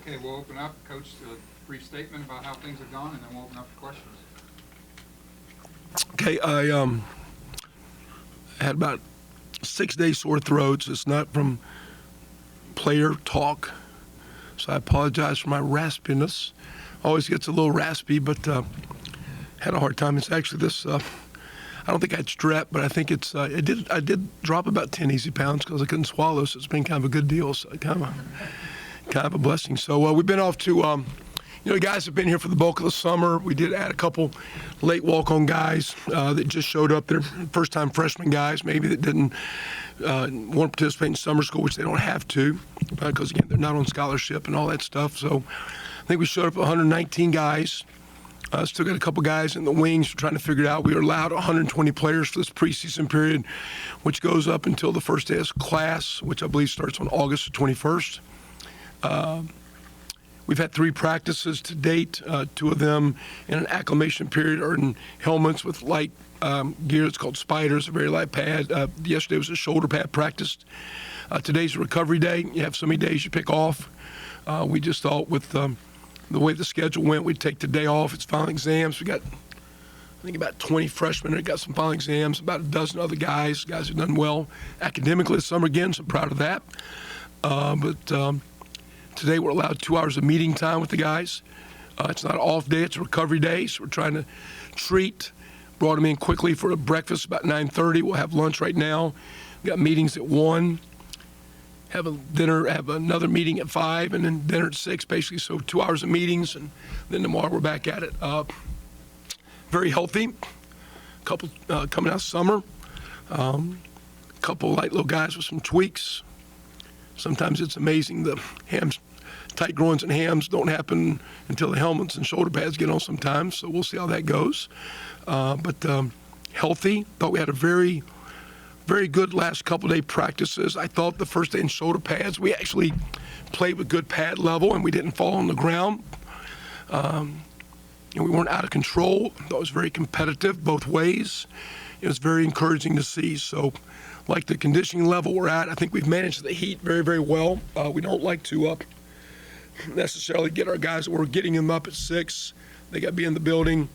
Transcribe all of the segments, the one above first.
Okay, we'll open up. Coach, a brief statement about how things have gone, and then we'll open up for questions. Okay, I had about 6 days sore throats. It's not from player talk, so I apologize for my raspiness. Always gets a little raspy, but had a hard time. It's actually this. I don't think I had strep, but I think it's. I did drop about 10 easy pounds because I couldn't swallow, so it's been kind of a good deal. So kind of a blessing. So we've been off to. The guys have been here for the bulk of the summer. We did add a couple late walk-on guys that just showed up. They're first-time freshman guys, maybe that didn't want to participate in summer school, which they don't have to, because again they're not on scholarship and all that stuff. So I think we showed up 119 guys. Still got a couple guys in the wings. We're trying to figure it out. We are allowed 120 players for this preseason period, which goes up until the first day of class, which I believe starts on August 21st. We've had 3 practices to date. 2 of them in an acclimation period are in helmets with light gear. It's called Spiders, a very light pad. Yesterday was a shoulder pad practice. Today's a recovery day. You have so many days you pick off. We just thought with the way the schedule went, we'd take the day off. It's final exams. We got, I think, about 20 freshmen that got some final exams, about a dozen other guys who've done well academically this summer again, so proud of that. Today we're allowed 2 hours of meeting time with the guys. It's not an off day, it's a recovery day, so we're trying to treat. Brought them in quickly for a breakfast about 9:30. We'll have lunch right now. We've got meetings at 1. Have a dinner, have another meeting at 5, and then dinner at 6, basically. So 2 hours of meetings, and then tomorrow we're back at it. Very healthy. Couple coming out summer. Couple light little guys with some tweaks. Sometimes it's amazing the tight groins and hams don't happen until the helmets and shoulder pads get on sometimes. So we'll see how that goes. But healthy. Thought we had a very, very good last couple day practices. I thought the first day in shoulder pads, we actually played with good pad level and we didn't fall on the ground. We weren't out of control. Thought it was very competitive both ways. It was very encouraging to see. So like the conditioning level we're at, I think we've managed the heat very, very well. We don't like to necessarily get our guys. We're getting them up at 6. They got to be in the building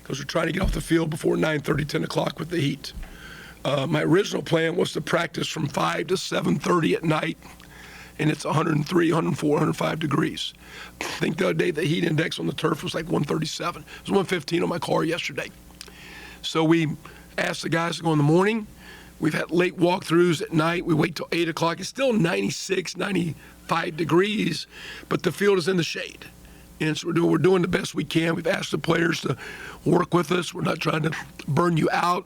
because we're trying to get off the field before 9:30, 10 o'clock with the heat. My original plan was to practice from 5 to 7:30 at night, and it's 103, 104, 105 degrees. I think the other day the heat index on the turf was like 137. It was 115 on my car yesterday. So we asked the guys to go in the morning. We've had late walkthroughs at night. We wait till 8 o'clock. It's still 96, 95 degrees, but the field is in the shade. And so we're doing the best we can. We've asked the players to work with us. We're not trying to burn you out.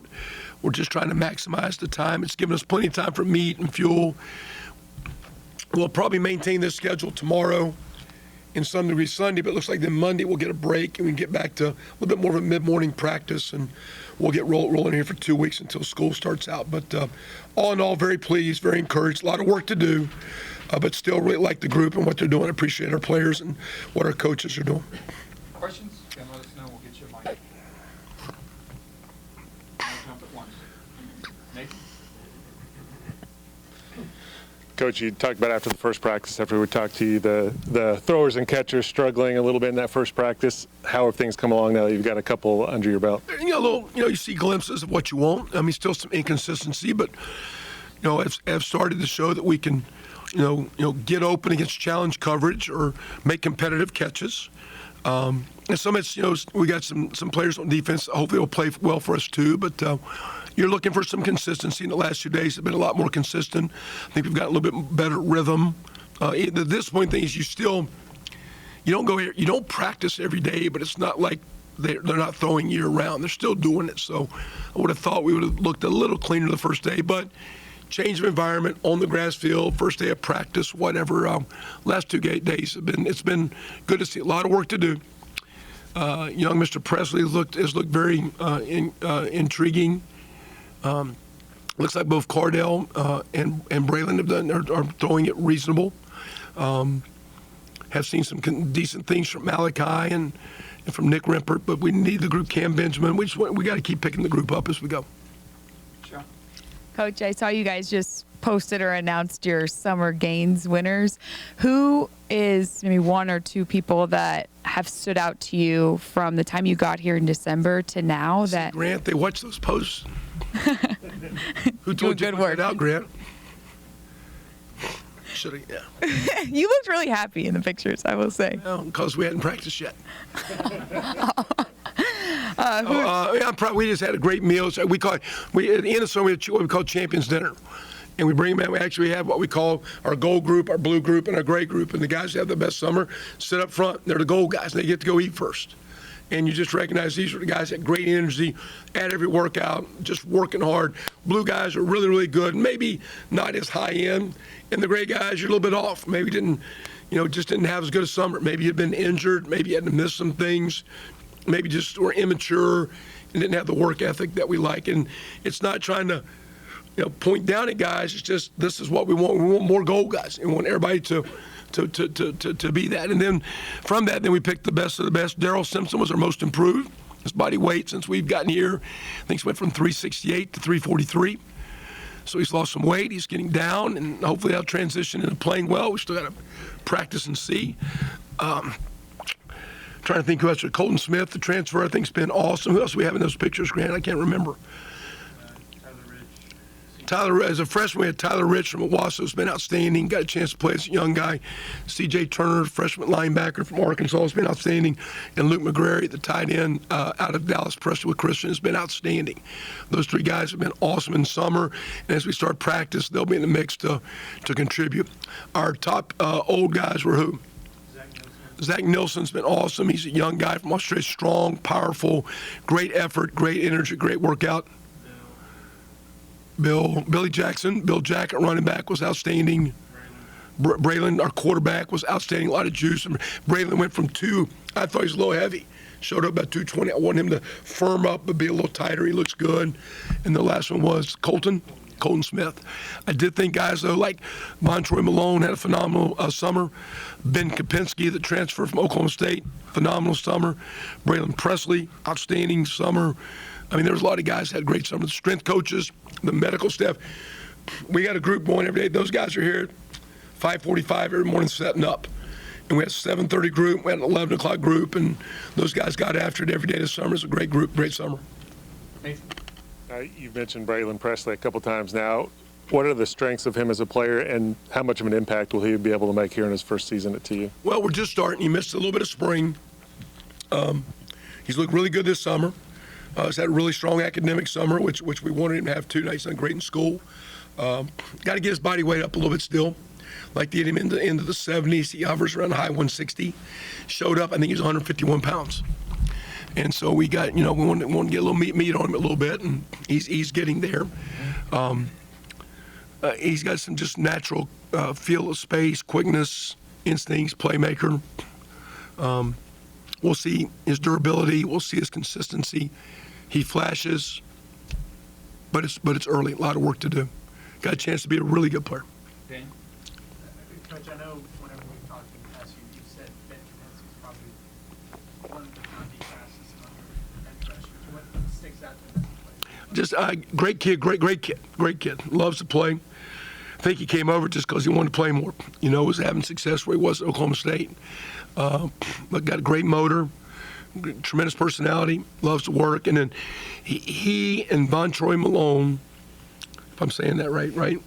We're just trying to maximize the time. It's given us plenty of time for meat and fuel. We'll probably maintain this schedule tomorrow in some degree Sunday, but it looks like then Monday we'll get a break and we can get back to a little bit more of a mid-morning practice, and we'll get rolling here for 2 weeks until school starts out. But all in all, very pleased, very encouraged. A lot of work to do, but still really like the group and what they're doing. Appreciate our players and what our coaches are doing. Questions? Then let us know. We'll get you a mic. I'll jump at once. Nathan? Coach, you talked about after the first practice, after we talked to you, the throwers and catchers struggling a little bit in that first practice. How have things come along now that you've got a couple under your belt? You see glimpses of what you want. I mean, still some inconsistency, but I've started to show that we can, get open against challenge coverage or make competitive catches. And some it's we got some players on defense. Hopefully, will play well for us too. But you're looking for some consistency in the last 2 days. Have been a lot more consistent. I think we've got a little bit better rhythm. The disappointing thing is you don't go here. You don't practice every day, but it's not like they're not throwing year round. They're still doing it. So I would have thought we would have looked a little cleaner the first day, but change of environment on the grass field, first day of practice, whatever. Last 2 days it's been good to see. A lot of work to do. Young Mr. Presley has looked very intriguing. Looks like both Cardell and Braylon are throwing it reasonable. Have seen some decent things from Malachi and from Nick Rimpert, but we need the group. Cam Benjamin. We got to keep picking the group up as we go. Sure. Coach, I saw you guys just posted or announced your summer games winners. Who is maybe one or two people that have stood out to you from the time you got here in December to now? That Grant, they watch those posts. Who Do a told you to good put work. that out, Grant? Should have, yeah. you looked really happy in the pictures, I will say. No, because we hadn't practiced yet. We just had a great meal. So at the end of summer, we had what we call Champions Dinner. And we bring them in. We actually have what we call our gold group, our blue group, and our gray group. And the guys that have the best summer sit up front. They're the gold guys, and they get to go eat first. And you just recognize these are the guys that have great energy at every workout, just working hard. Blue guys are really, really good, maybe not as high end. And the gray guys, you're a little bit off. Maybe just didn't have as good a summer. Maybe you'd been injured. Maybe you had to miss some things. Maybe just were immature and didn't have the work ethic that we like. And it's not trying to point down at guys. It's just this is what we want. We want more gold guys. And we want everybody to be that. And then from that, then we picked the best of the best. Daryl Simpson was our most improved. His body weight since we've gotten here, I think he went from 368 to 343. So he's lost some weight. He's getting down, and hopefully that'll transition into playing well. We still got to practice and see. Trying to think who else. Colton Smith, the transfer, I think, has been awesome. Who else do we have in those pictures, Grant? I can't remember. Tyler, as a freshman, we had Tyler Rich from Owasso, who's been outstanding. Got a chance to play as a young guy. C.J. Turner, freshman linebacker from Arkansas, has been outstanding. And Luke McGrary, the tight end out of Dallas, Prestonwood Christian, has been outstanding. Those three guys have been awesome in summer. And as we start practice, they'll be in the mix to contribute. Our top old guys were who? Zach Nilsson's been awesome. He's a young guy from Australia, strong, powerful, great effort, great energy, great workout. Billy Jackson, Bill Jack at running back was outstanding. Braylon, our quarterback, was outstanding, a lot of juice. Braylon went from I thought he was a little heavy, showed up about 220. I wanted him to firm up but be a little tighter. He looks good. And the last one was Colton Smith. I did think guys, though, like Montroy Malone had a phenomenal summer. Ben Kapinski, the transfer from Oklahoma State, phenomenal summer. Braylon Presley, outstanding summer. I mean, there was a lot of guys that had great summer. The strength coaches, the medical staff. We got a group going every day. Those guys are here at 5:45 every morning setting up. And we had a 7:30 group, we had an 11 o'clock group, and those guys got after it every day this summer. It's a great group, great summer. You've mentioned Braylon Presley a couple times now. What are the strengths of him as a player, and how much of an impact will he be able to make here in his first season at TU? Well, we're just starting. He missed a little bit of spring. He's looked really good this summer. He's had a really strong academic summer, which we wanted him to have too. Now he's done great in school. Got to get his body weight up a little bit still. Like to get him into the 70s. He hovers around high 160. Showed up, I think he was 151 pounds. And so we got, we want to get a little meat on him a little bit, and he's getting there. He's got some just natural feel of space, quickness, instincts, playmaker. We'll see his durability. We'll see his consistency. He flashes, but it's early. A lot of work to do. Got a chance to be a really good player. Dan? Coach, I know whenever we've talked in the past, you said Ben Kapinski's probably one of the not the fastest among your freshman. What sticks out to him as a player? Just great kid, great kid. Loves to play. I think he came over just because he wanted to play more. Was having success where he was at Oklahoma State. But got a great motor, tremendous personality, loves to work. And then he and Vontroy Malone, if I'm saying that right,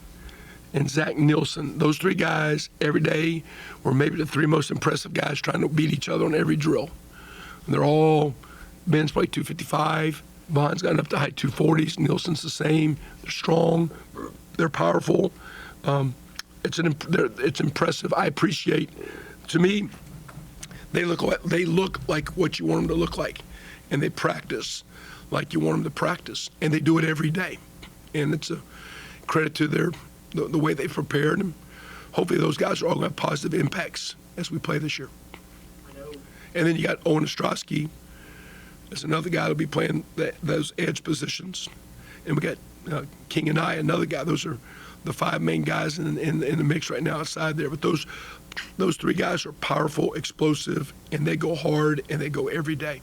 and Zach Nilsson, those three guys every day were maybe the three most impressive guys trying to beat each other on every drill. And they're all, Ben's probably 255, Von's gotten up to high 240s, Nilsson's the same. They're strong, they're powerful. It's impressive. I appreciate, to me, they look like what you want them to look like, and they practice like you want them to practice, and they do it every day. And it's a credit to the way they prepared, and hopefully those guys are all going to have positive impacts as we play this year. And then you got Owen Ostrowski as another guy that'll be playing those edge positions, and we got King and I, another guy. Those are the five main guys in the mix right now outside there. But those three guys are powerful, explosive, and they go hard, and they go every day.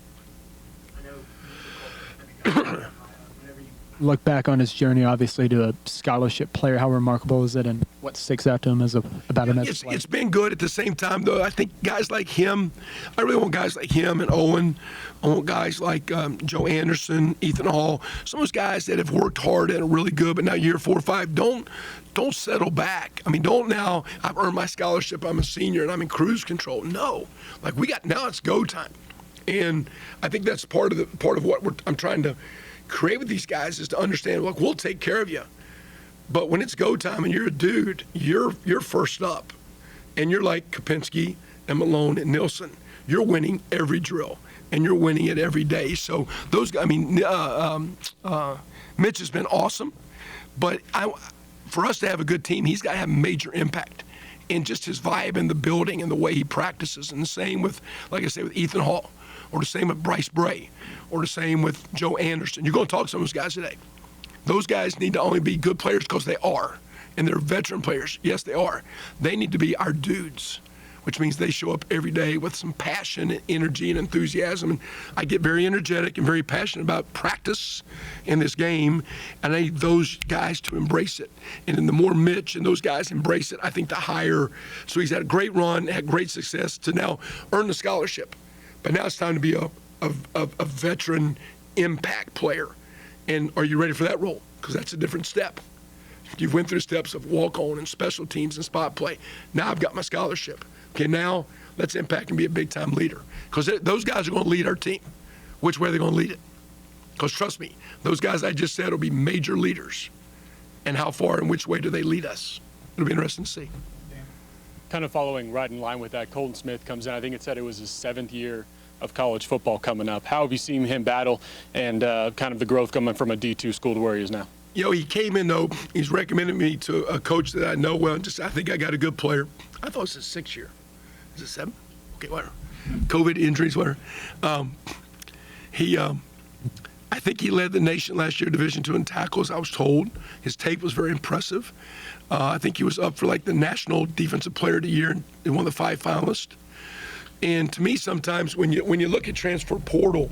I know whenever you look back on his journey, obviously, to a scholarship player, how remarkable is it, and what sticks out to him about him as a player? It's been good. At the same time, though, I think guys like him, I really want guys like him and Owen. I want guys like Joe Anderson, Ethan Hall, some of those guys that have worked hard and are really good, but now year 4 or 5, don't settle back. I mean, don't now, I've earned my scholarship, I'm a senior, and I'm in cruise control. No. Like, now it's go time. And I think that's part of what I'm trying to create with these guys is to understand, look, we'll take care of you. But when it's go time and you're a dude, you're first up. And you're like Kapinski and Malone and Nilsson. You're winning every drill, and you're winning it every day. So those guys, I mean, Mitch has been awesome. But for us to have a good team, he's got to have major impact in just his vibe in the building and the way he practices. And the same with, like I say, with Ethan Hall, or the same with Bryce Bray, or the same with Joe Anderson. You're going to talk to some of those guys today. Those guys need to only be good players because they are, and they're veteran players. Yes, they are. They need to be our dudes, which means they show up every day with some passion and energy and enthusiasm. And I get very energetic and very passionate about practice in this game, and I need those guys to embrace it. And then the more Mitch and those guys embrace it, I think the higher. So he's had a great run, had great success to now earn the scholarship. But now it's time to be a veteran impact player. And are you ready for that role? Because that's a different step. You've went through steps of walk-on and special teams and spot play. Now I've got my scholarship. Okay, now let's impact and be a big-time leader. Because those guys are going to lead our team. Which way are they going to lead it? Because trust me, those guys I just said will be major leaders. And how far and which way do they lead us? It'll be interesting to see. Kind of following right in line with that, Colton Smith comes in. I think it said it was his 7th year of college football coming up. How have you seen him battle and kind of the growth coming from a D2 school to where he is now? You know, he came in, though, he's recommended me to a coach that I know well. Just, I think I got a good player. I thought it was his 6th year. Is it 7? Okay, whatever. COVID injuries, whatever. I think he led the nation last year, Division II in tackles, I was told. His tape was very impressive. I think he was up for like the National Defensive Player of the Year and one of the 5 finalists. And to me, sometimes when you look at transfer portal,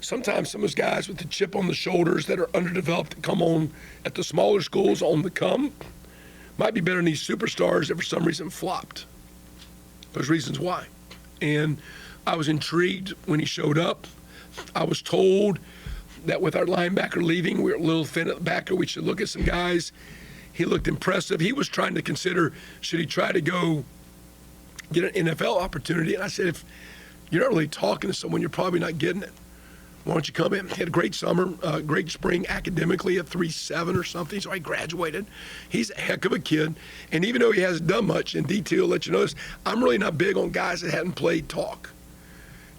sometimes some of those guys with the chip on the shoulders that are underdeveloped that come on at the smaller schools on the come might be better than these superstars that for some reason flopped. There's reasons why. And I was intrigued when he showed up. I was told that with our linebacker leaving, we were a little thin at the backer. We should look at some guys. He looked impressive. He was trying to consider, should he try to go get an NFL opportunity? And I said, if you're not really talking to someone, you're probably not getting it. Why don't you come in? He had a great summer, great spring academically, a 3.7 or something, so I graduated. He's a heck of a kid. And even though he hasn't done much, in D2, I'll let you know this, I'm really not big on guys that hadn't played talk.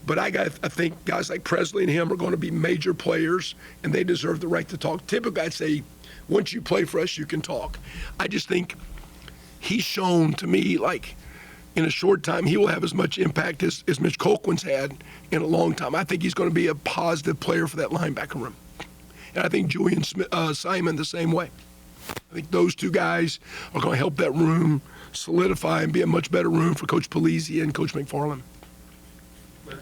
But I think guys like Presley and him are going to be major players, and they deserve the right to talk. Typically, I'd say, once you play for us, you can talk. I just think he's shown to me, like, in a short time, he will have as much impact as Mitch Colquhoun's had in a long time. I think he's going to be a positive player for that linebacker room. And I think Julian Simon the same way. I think those two guys are going to help that room solidify and be a much better room for Coach Polizzi and Coach McFarland. Coach,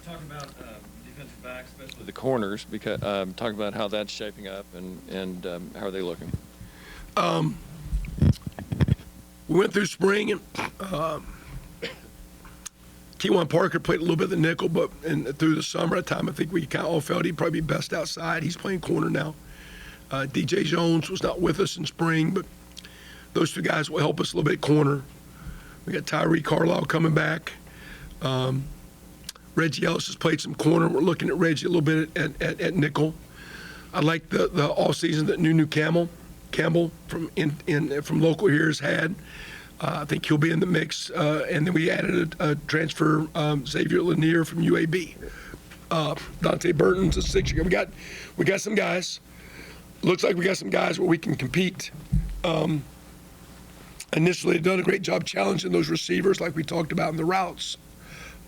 talk about defensive backs, especially the corners, because talk about how that's shaping up and how are they looking? We went through spring, and Keywan Parker played a little bit of the nickel, but through the summer at time, I think we kind of all felt he'd probably be best outside. He's playing corner now. DJ Jones was not with us in spring, but those two guys will help us a little bit corner. We got Tyree Carlisle coming back. Reggie Ellis has played some corner. We're looking at Reggie a little bit at nickel. I like the all season that Nunu Campbell from local here has had. I think he'll be in the mix. And then we added a transfer, Xavier Lanier from UAB. Dante Burton's a 6-year. We got some guys. Looks like we got some guys where we can compete. Initially, they've done a great job challenging those receivers like we talked about in the routes.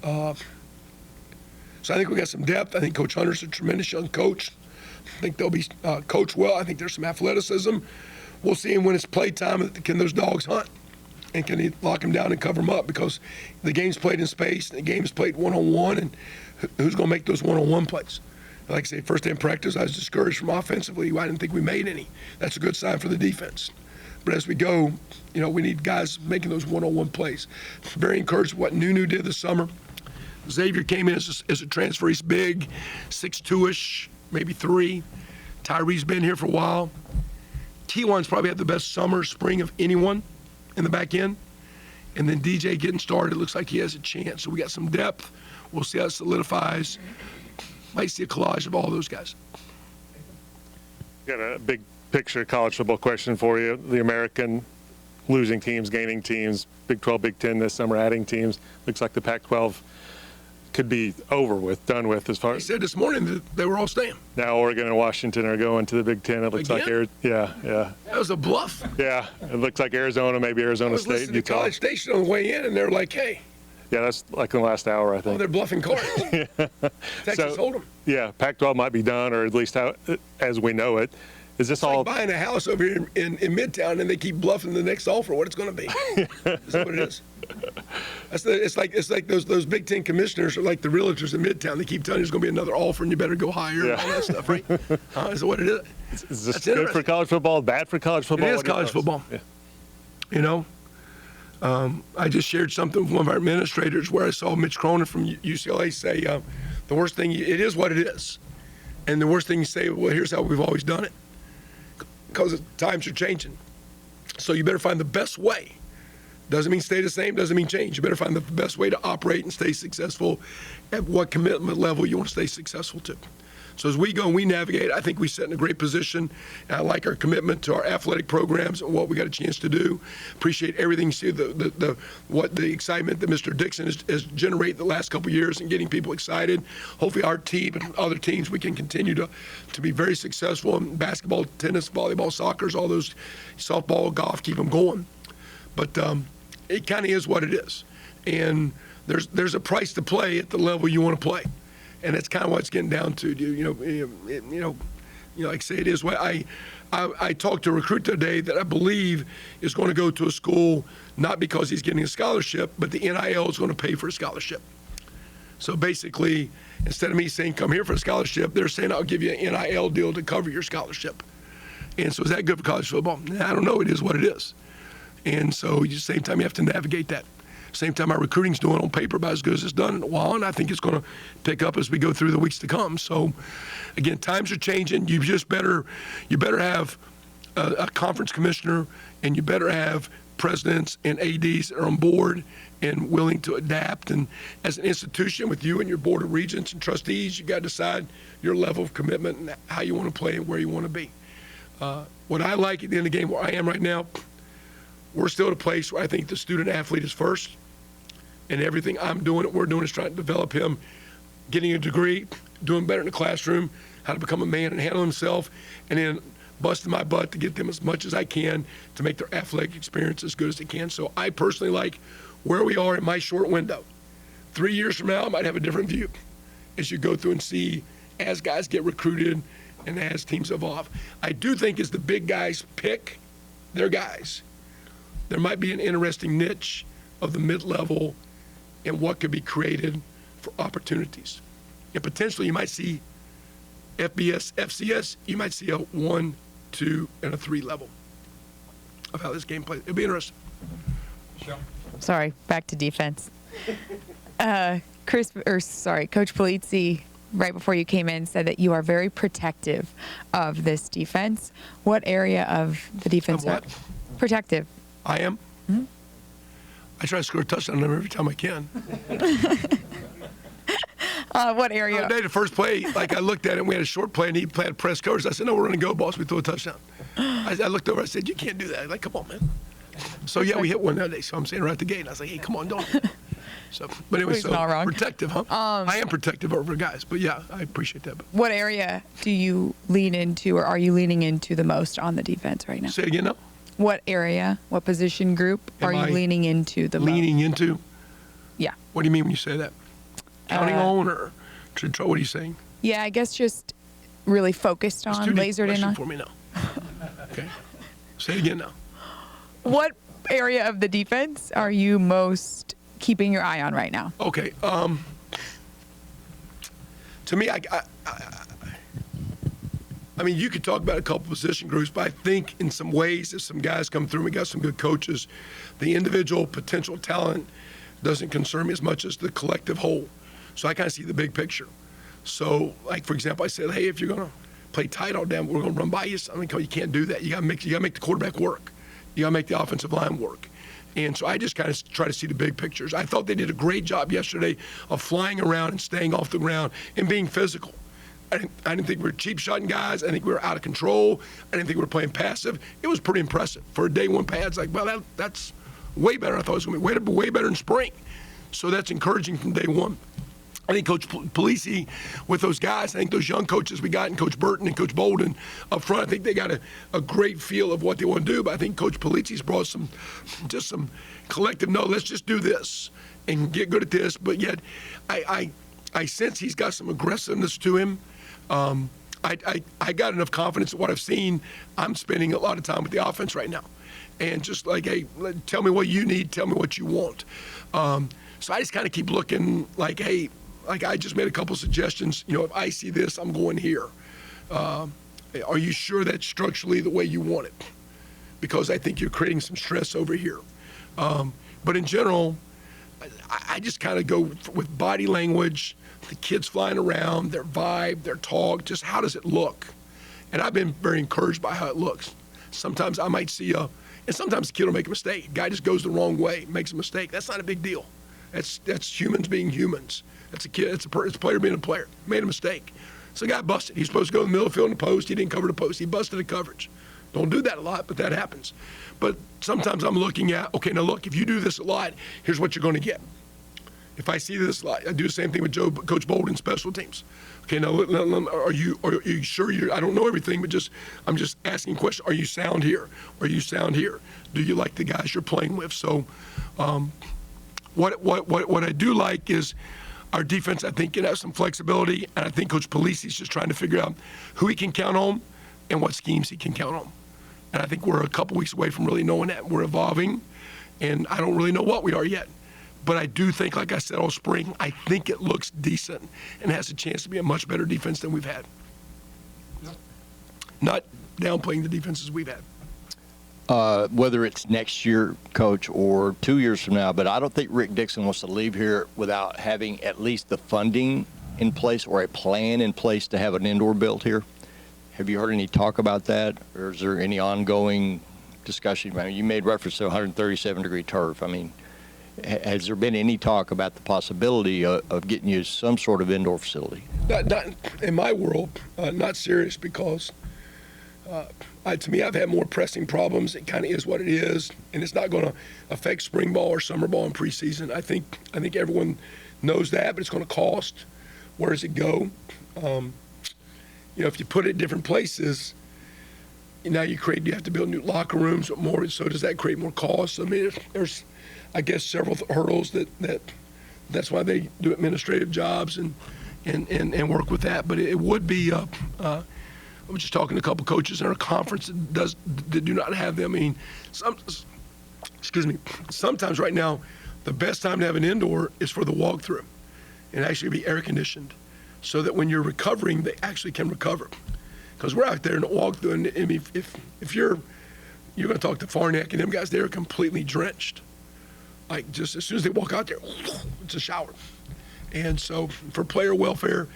So I think we got some depth. I think Coach Hunter's a tremendous young coach. I think they'll be coached well. I think there's some athleticism. We'll see when it's play time. Can those dogs hunt? And can he lock them down and cover them up? Because the game's played in space, and the game's played one-on-one, and who's going to make those one-on-one plays? Like I say, first day in practice, I was discouraged from offensively. I didn't think we made any. That's a good sign for the defense. But as we go, we need guys making those one-on-one plays. Very encouraged with what Nunu did this summer. Xavier came in as a transfer. He's big, 6'2"-ish, maybe 3. Tyree's been here for a while. T1's probably had the best spring of anyone in the back end. And then DJ getting started, looks like he has a chance. So we got some depth. We'll see how it solidifies. Might see a collage of all those guys. Got a big picture college football question for you. The American losing teams, gaining teams, Big 12, Big 10 this summer, adding teams. Looks like the Pac-12 could be over with, done with as far He as. said this morning that they were all staying. Now Oregon and Washington are going to the Big 10. It looks Again? like yeah. That was a bluff. Yeah, it looks like Arizona, maybe I Arizona was State, listening to Utah. College Station on the way in, and they're like, hey, Yeah, that's like in the last hour, I oh, think. they're bluffing cards. Texas Hold'em. Yeah, Pac-12 might be done, or at least how, as we know it. Is this It's all? like buying a house over here in Midtown, and they keep bluffing the next offer what it's going to be. Is that what it is? It's like those Big Ten commissioners are like the realtors in Midtown. They keep telling you there's going to be another offer, and you better go higher and all that stuff, right? Is that what it is? Is this That's good for interesting. college football? Bad for college football? It is What are your college thoughts? football. Yeah. I just shared something with one of our administrators where I saw Mitch Cronin from UCLA say, the worst thing, it is what it is. And the worst thing you say, well, here's how we've always done it. Because times are changing. So you better find the best way. Doesn't mean stay the same, doesn't mean change. You better find the best way to operate and stay successful at what commitment level you want to stay successful to. So as we go and we navigate, I think we set in a great position. And I like our commitment to our athletic programs and what we got a chance to do. Appreciate everything you see, the excitement that Mr. Dixon has generated the last couple of years and getting people excited. Hopefully our team and other teams, we can continue to be very successful in basketball, tennis, volleyball, soccer, all those, softball, golf, keep them going. But it kind of is what it is. And there's a price to play at the level you want to play. And that's kind of what it's getting down to. Like I say, it is what I talked to a recruit today that I believe is going to go to a school not because he's getting a scholarship, but the NIL is going to pay for a scholarship. So basically, instead of me saying come here for a scholarship, they're saying I'll give you an NIL deal to cover your scholarship. And so is that good for college football? I don't know. It is what it is. And so at the same time, you have to navigate that. Same time, our recruiting's doing on paper about as good as it's done in a while, and I think it's going to pick up as we go through the weeks to come. So, again, times are changing. You better have a conference commissioner, and you better have presidents and ADs that are on board and willing to adapt. And as an institution, with you and your board of regents and trustees, you got to decide your level of commitment and how you want to play and where you want to be. What I like at the end of the game, where I am right now, we're still at a place where I think the student athlete is first. And everything we're doing is trying to develop him, getting a degree, doing better in the classroom, how to become a man and handle himself, and then busting my butt to get them as much as I can to make their athletic experience as good as they can. So I personally like where we are in my short window. 3 years from now, I might have a different view as you go through and see as guys get recruited and as teams evolve. I do think as the big guys pick their guys, there might be an interesting niche of the mid-level and what could be created for opportunities. And potentially you might see FBS, FCS, you might see a 1, 2, and a 3 level of how this game plays. It'll be interesting. Michelle? Sorry, back to defense. Coach Polizzi, right before you came in, said that you are very protective of this defense. What area of the defense Of what? Protective. I am. Mm-hmm. I try to score a touchdown on them every time I can. What area? The other day, the first play, like I looked at it, and we had a short play, and he played press coverage. I said, no, we're running go balls. We throw a touchdown. I looked over, I said, you can't do that. Like, come on, man. So, yeah, we hit one that day. So I'm saying right at the gate. I was like, hey, come on, don't. So, but anyway, He's not wrong. protective, huh? I am protective over guys, but yeah, I appreciate that. But What area do you lean into, or are you leaning into the most on the defense right now? say again now. What area, what position group are Am you I leaning into the Leaning into? most? Yeah. What do you mean when you say that? Counting on or what are you saying? Yeah, I guess just really focused It's on, too deep lasered in question on. for me now. Okay. Say it again now. What area of the defense are you most keeping your eye on right now? Okay. To me, I mean, you could talk about a couple position groups, but I think in some ways, if some guys come through, we got some good coaches, the individual potential talent doesn't concern me as much as the collective whole. So I kind of see the big picture. So, like, for example, I said, hey, if you're going to play tight all down, we're going to run by you. I mean, you can't do that. You got to make the quarterback work. You got to make the offensive line work. And so I just kind of try to see the big pictures. I thought they did a great job yesterday of flying around and staying off the ground and being physical. I didn't think we were cheap shotting guys. I think we were out of control. I didn't think we were playing passive. It was pretty impressive. For a day one pad, it's like, well, that's way better. I thought it was going to be way better in spring. So that's encouraging from day one. I think Coach Polisi, with those guys, I think those young coaches we got, and Coach Burton and Coach Bolden up front, I think they got a great feel of what they want to do. But I think Coach Polisi's brought some collective, no, let's just do this and get good at this. But yet, I sense he's got some aggressiveness to him. I got enough confidence in what I've seen. I'm spending a lot of time with the offense right now. And just like, hey, tell me what you need, tell me what you want. So I just kind of keep looking like, hey, like I just made a couple suggestions. You know, if I see this, I'm going here. Are you sure that's structurally the way you want it? Because I think you're creating some stress over here. But in general, I just kind of go with body language, the kids flying around, their vibe, their talk, just how does it look? And I've been very encouraged by how it looks. Sometimes I might see and sometimes the kid will make a mistake. A guy just goes the wrong way, makes a mistake. That's not a big deal. That's humans being humans. That's a kid. It's a player being a player. Made a mistake. So the guy busted. He's supposed to go in the middle of the field in the post. He didn't cover the post. He busted the coverage. Don't do that a lot, but that happens. But sometimes I'm looking at, okay, now look, if you do this a lot, here's what you're going to get. If I see this a lot, I do the same thing with Coach Bolden, special teams. Okay, now are you sure I don't know everything, but I'm just asking questions. Are you sound here? Are you sound here? Do you like the guys you're playing with? So, what I do like is our defense. I think can have some flexibility, and I think Coach Polisi's just trying to figure out who he can count on and what schemes he can count on. And I think we're a couple weeks away from really knowing that. We're evolving, and I don't really know what we are yet. But I do think, like I said all spring, I think it looks decent and has a chance to be a much better defense than we've had. Not downplaying the defenses we've had. Whether it's next year, Coach, or 2 years from now, but I don't think Rick Dixon wants to leave here without having at least the funding in place or a plan in place to have an indoor built here. Have you heard any talk about that, or is there any ongoing discussion? I mean, you made reference to 137-degree turf. I mean, has there been any talk about the possibility of getting you some sort of indoor facility? Not in my world, not serious, because to me, I've had more pressing problems. It kind of is what it is, and it's not going to affect spring ball or summer ball in preseason. I think everyone knows that, but it's going to cost. Where does it go? If you put it in different places, now you have to build new locker rooms with more. So does that create more costs? I mean, there's I guess several hurdles that's why they do administrative jobs and work with that. But it would be. I was just talking to a couple coaches in our conference that do not have them. I mean, sometimes right now, the best time to have an indoor is for the walkthrough, and actually be air conditioned, so that when you're recovering, they actually can recover. Because we're out there in the walkthrough, and I mean, if you're going to talk to Farnack and them guys, they're completely drenched. Like, just as soon as they walk out there, it's a shower. And so for player welfare,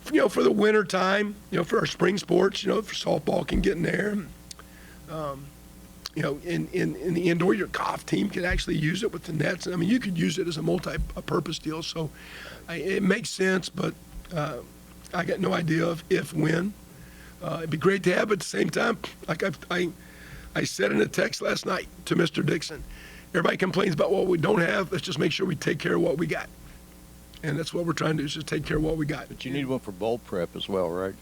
for the winter time, for our spring sports, for softball can get in there. In the indoor, your golf team can actually use it with the nets. I mean, you could use it as a multi-purpose deal. So it makes sense, but I got no idea of when. It'd be great to have, but at the same time, like I said in a text last night to Mr. Dixon, everybody complains about what we don't have. Let's just make sure we take care of what we got. And that's what we're trying to do, is just take care of what we got. But you need one for bowl prep as well, right?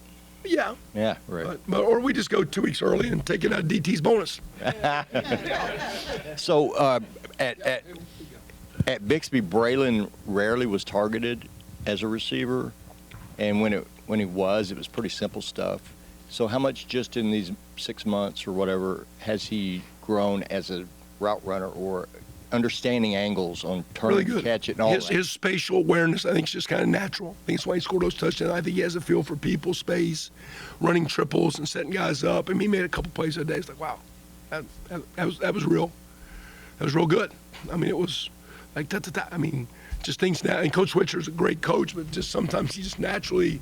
Yeah. Yeah, right. Or we just go 2 weeks early and take it out of DT's bonus. So at Bixby, Braylon rarely was targeted as a receiver, and when he was, it was pretty simple stuff. So how much just in these 6 months or whatever has he grown as a route runner or understanding angles on Really turn, good. catch it, and all that. His spatial awareness, I think, is just kind of natural. I think that's why he scored those touchdowns. I think he has a feel for people, space, running triples and setting guys up. I mean, he made a couple plays that day. It's like, wow, that was real. That was real good. I mean, it was like I mean, just things now. And Coach Switcher's a great coach, but just sometimes he just naturally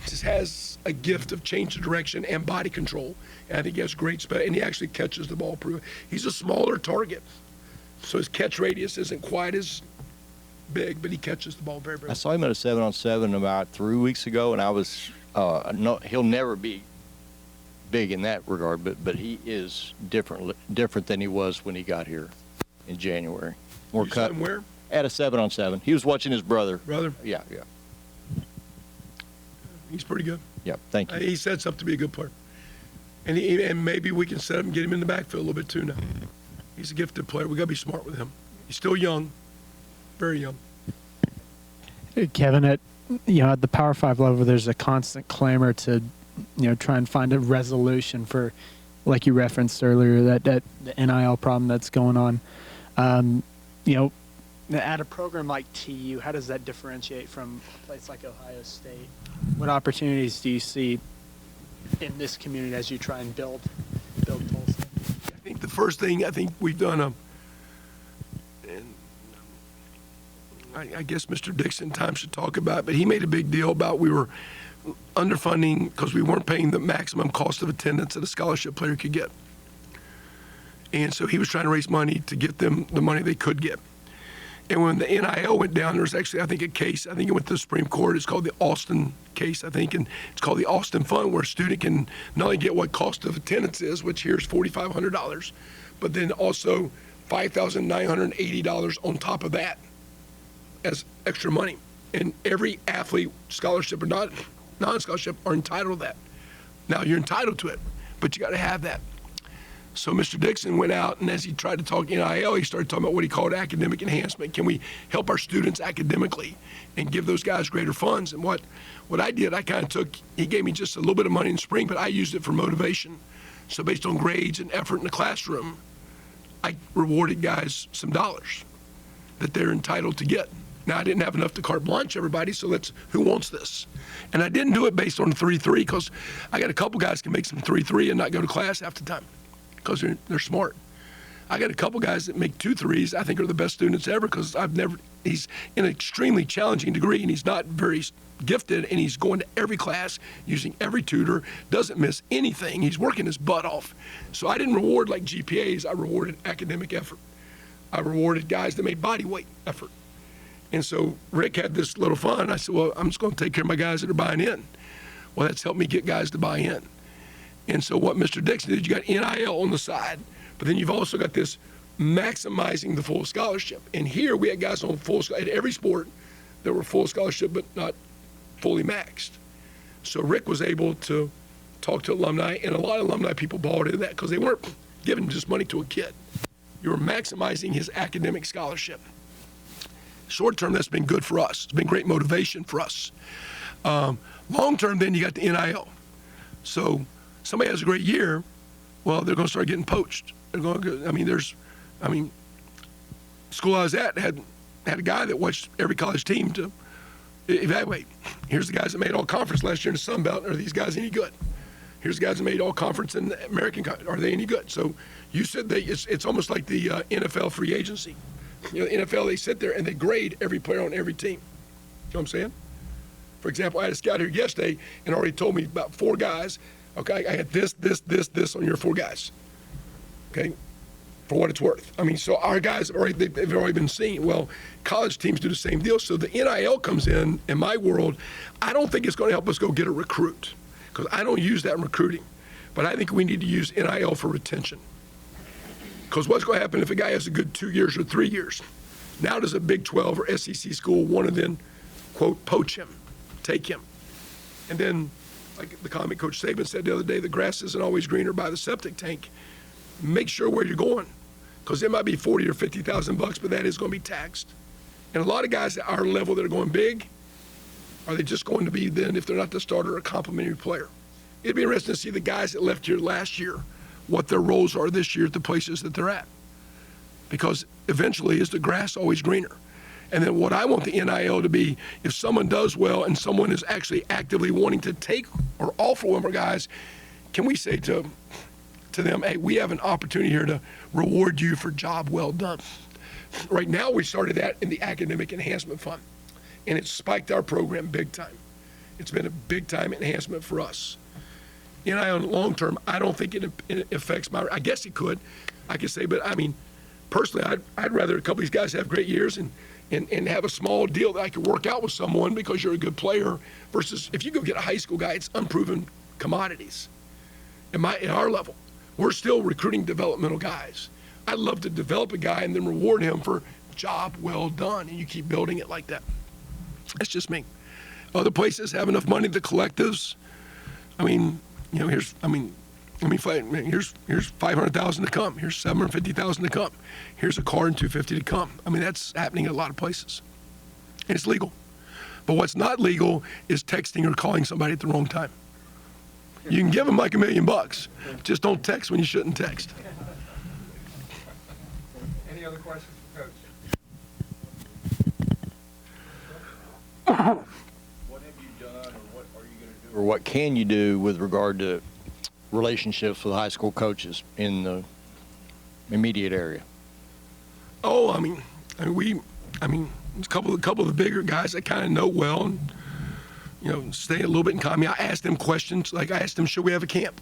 just has a gift of change of direction and body control. And I think he has great speed, and he actually catches the ball pretty well. He's a smaller target, so his catch radius isn't quite as big, but he catches the ball very, very I well. saw him at a 7-on-7 about 3 weeks ago, and I was no, he'll never be big in that regard, but he is different than he was when he got here in January. More You saw cut him where? at a 7-on-7. He was watching his brother. Brother? Yeah. He's pretty good. Yeah. Thank you. He sets up to be a good player. And maybe we can set him and get him in the backfield a little bit too now. He's a gifted player. We got to be smart with him. He's still young, very young. Kevin, at the Power 5 level, there's a constant clamor to try and find a resolution for, like you referenced earlier, that the NIL problem that's going on. At a program like TU, how does that differentiate from a place like Ohio State? What opportunities do you see in this community as you try and build Tulsa? I think the first thing we've done, and I guess Mr. Dixon time should talk about it, but he made a big deal about we were underfunding because we weren't paying the maximum cost of attendance that a scholarship player could get. And so he was trying to raise money to get them the money they could get. And when the NIL went down, there was actually, I think, a case. I think it went to the Supreme Court. It's called the Austin case, I think, and it's called the Austin Fund, where a student can not only get what cost of attendance is, which here is $4,500, but then also $5,980 on top of that as extra money. And every athlete, scholarship or not, non-scholarship, are entitled to that. Now, you're entitled to it, but you got to have that. So Mr. Dixon went out, and as he tried to talk NIL, he started talking about what he called academic enhancement. Can we help our students academically and give those guys greater funds? And what I did, I kind of took, he gave me just a little bit of money in the spring, but I used it for motivation. So based on grades and effort in the classroom, I rewarded guys some dollars that they're entitled to get. Now, I didn't have enough to carte blanche everybody, so who wants this? And I didn't do it based on 3-3 because I got a couple guys can make some 3-3 and not go to class half the time, because they're smart. I got a couple guys that make 2 threes. I think are the best students ever because he's in an extremely challenging degree, and he's not very gifted, and he's going to every class, using every tutor, doesn't miss anything. He's working his butt off. So I didn't reward like GPAs. I rewarded academic effort. I rewarded guys that made body weight effort. And so Rick had this little fun. I said, well, I'm just going to take care of my guys that are buying in. Well, that's helped me get guys to buy in. And so what Mr. Dixon did, you got NIL on the side, but then you've also got this maximizing the full scholarship. And here we had guys on full scholarship at every sport that were full scholarship but not fully maxed. So Rick was able to talk to alumni, and a lot of alumni people bought into that because they weren't giving just money to a kid. You were maximizing his academic scholarship. Short term, that's been good for us. It's been great motivation for us. Long term, then you got the NIL. So somebody has a great year, well, they're going to start getting poached. They're going to, school I was at had a guy that watched every college team to evaluate. Here's the guys that made all conference last year in the Sun Belt. Are these guys any good? Here's the guys that made all conference in the American. Are they any good? So you said it's almost like the NFL free agency. The NFL, they sit there and they grade every player on every team. You know what I'm saying? For example, I had a scout here yesterday and already told me about 4 guys. Okay, I had this on your 4 guys. Okay, for what it's worth. So our guys they've already been seen. Well, college teams do the same deal. So the NIL comes in my world. I don't think it's going to help us go get a recruit because I don't use that in recruiting. But I think we need to use NIL for retention. Because what's going to happen if a guy has a good 2 years or 3 years? Now does a Big 12 or SEC school want to then, quote, poach him, take him? And then, like the comment Coach Saban said the other day, the grass isn't always greener by the septic tank. Make sure where you're going, because it might be $40,000 or $50,000, but that is going to be taxed. And a lot of guys at our level that are going big, are they just going to be then, if they're not the starter, a complimentary player? It'd be interesting to see the guys that left here last year, what their roles are this year at the places that they're at. Because eventually is the grass always greener. And then what I want the NIL to be, if someone does well and someone is actually actively wanting to take or offer one of our guys, can we say to them, hey, we have an opportunity here to reward you for job well done. Right now, we started that in the Academic Enhancement Fund, and it spiked our program big time. It's been a big time enhancement for us. NIL in the long term, I don't think it affects I guess it could, I could say, but I mean, personally, I'd rather a couple of these guys have great years and have a small deal that I could work out with someone because you're a good player versus if you go get a high school guy, it's unproven commodities. At our level, we're still recruiting developmental guys. I'd love to develop a guy and then reward him for job well done, and you keep building it like that. That's just me. Other places have enough money, the collectives. I mean, you know, here's $500,000 to come. Here's $750,000 to come. Here's a car and $250 to come. I mean, that's happening in a lot of places, and it's legal. But what's not legal is texting or calling somebody at the wrong time. You can give them like $1 million. Just don't text when you shouldn't text. Any other questions for Coach? What have you done, or what are you going to do, or what can you do with regard to relationships with high school coaches in the immediate area? Oh, I mean, a couple of the bigger guys I kind of know well, and you know, stay a little bit in contact. I asked them questions, like I asked them, should we have a camp?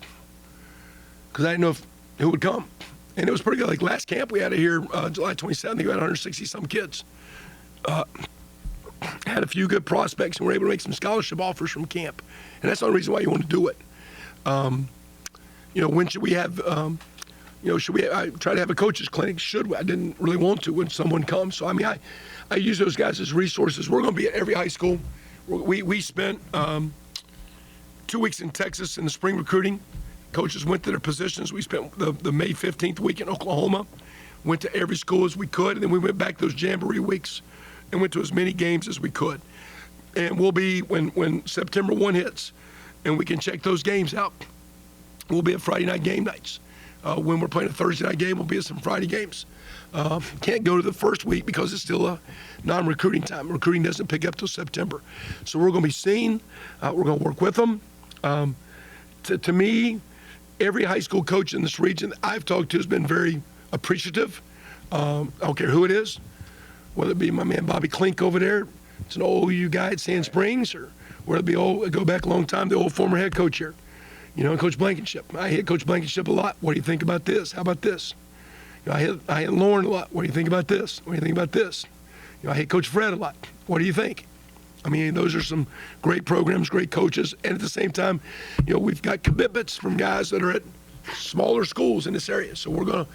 Because I didn't know who would come, and it was pretty good. Like last camp we had it here, July 27th. We had 160 some kids. Had a few good prospects, and were able to make some scholarship offers from camp, and that's the only reason why you want to do it. You know, when should we have? You know, should we? I try to have a coaches clinic. Should we? I didn't really want to when someone comes. So I mean, I use those guys as resources. We're going to be at every high school. We spent 2 weeks in Texas in the spring recruiting. Coaches went to their positions. We spent the May 15th week in Oklahoma. Went to every school as we could, and then we went back those Jamboree weeks and went to as many games as we could. And we'll be when September 1 hits, and we can check those games out. We'll be at Friday night game nights. When we're playing a Thursday night game, we'll be at some Friday games. Can't go to the first week because it's still a non-recruiting time. Recruiting doesn't pick up till September. So we're going to be seen. We're going to work with them. To me, every high school coach in this region I've talked to has been very appreciative. I don't care who it is, whether it be my man Bobby Klink over there, it's an old OU guy at Sand Springs, or whether it be go back a long time, the old former head coach here. You know, Coach Blankenship. I hit Coach Blankenship a lot. What do you think about this? How about this? You know, I hit Lauren a lot. What do you think about this? What do you think about this? You know, I hit Coach Fred a lot. What do you think? I mean, those are some great programs, great coaches, and at the same time, you know, we've got commitments from guys that are at smaller schools in this area. So we're gonna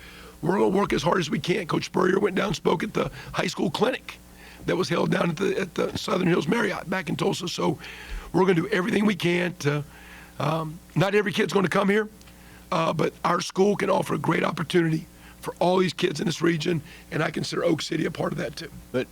work as hard as we can. Coach Spurrier went down and spoke at the high school clinic that was held down at the Southern Hills Marriott back in Tulsa. So we're going to do everything we can to. Not every kid's going to come here, but our school can offer a great opportunity for all these kids in this region, and I consider Oak City a part of that too. But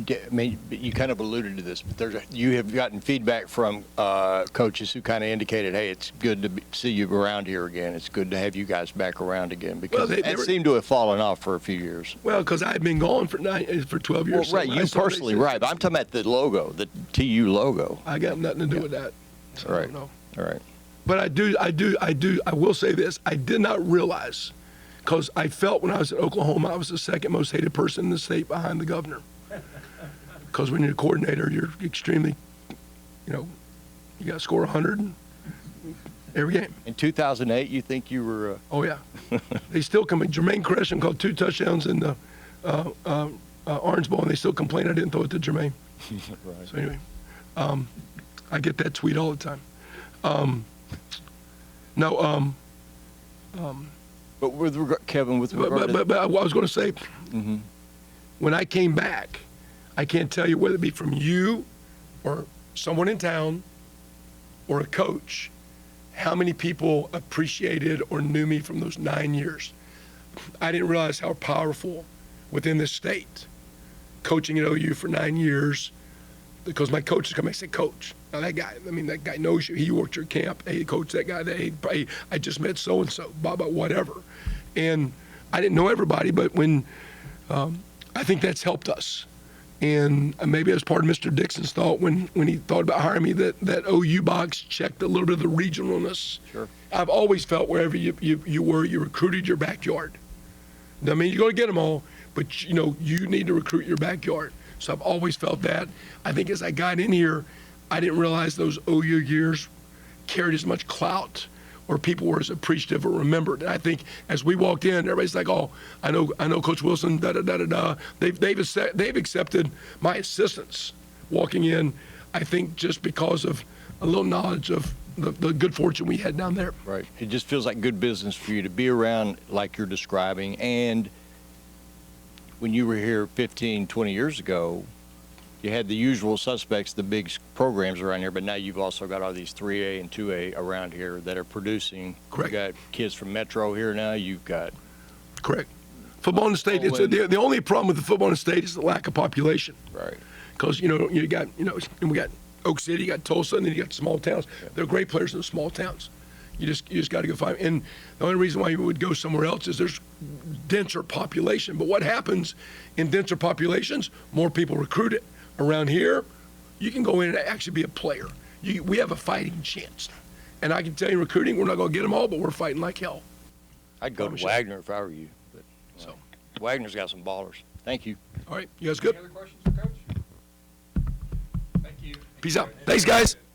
I mean, you kind of alluded to this, but you have gotten feedback from coaches who kind of indicated, hey, it's good to see you around here again. It's good to have you guys back around again, because it seemed to have fallen off for a few years. Well, because I had been gone for 12 years. Well, right, you personally, right. But I'm talking about the logo, the TU logo. I got nothing to do with that. So All right. I don't know. All right. But I will say this. I did not realize, because I felt when I was at Oklahoma, I was the second most hated person in the state behind the governor. Because when you're a coordinator, you're extremely, you know, you got to score 100 every game. In 2008, you think you were... Oh, yeah. They still come in. Jermaine Gresham called 2 touchdowns in the Orange Bowl, and they still complain I didn't throw it to Jermaine. Right. So anyway, I get that tweet all the time. But with regard, Kevin, with regard but I was going to say, when I came back, I can't tell you whether it be from you or someone in town or a coach, how many people appreciated or knew me from those 9 years. I didn't realize how powerful within this state, coaching at OU for 9 years, because my coaches come and say, Coach, now that guy, I mean, that guy knows you. He worked your camp. Hey, Coach, that guy, hey, I just met so-and-so, blah, blah, whatever. And I didn't know everybody, but when I think that's helped us. And maybe as part of Mr. Dixon's thought when he thought about hiring me, that OU box checked a little bit of the regionalness. Sure. I've always felt wherever you were, you recruited your backyard. I mean, you're going to get them all, but you need to recruit your backyard. So I've always felt that. I think as I got in here, I didn't realize those OU years carried as much clout or people were as appreciative or remembered. And I think as we walked in, everybody's like, oh, I know Coach Wilson, da-da-da-da-da. They've accepted my assistance walking in, I think just because of a little knowledge of the good fortune we had down there. Right. It just feels like good business for you to be around like you're describing. And when you were here 15, 20 years ago, you had the usual suspects, the big programs around here, but now you've also got all these 3A and 2A around here that are producing. Correct. You've got kids from Metro here now. You've got. Correct. Football in the state, the only problem with the football in the state is the lack of population. Right. Because, we got Oak City, you got Tulsa, and then you got small towns. They're great players in the small towns. You just got to go find. And the only reason why you would go somewhere else is there's denser population. But what happens in denser populations? More people recruit it. Around here, you can go in and actually be a player. We have a fighting chance. And I can tell you, recruiting, we're not going to get them all, but we're fighting like hell. I'd go to Wagner if I were you. But, Wagner's got some ballers. Thank you. All right, you guys good? Any other questions for Coach? Thank you. Peace out. Thanks, guys.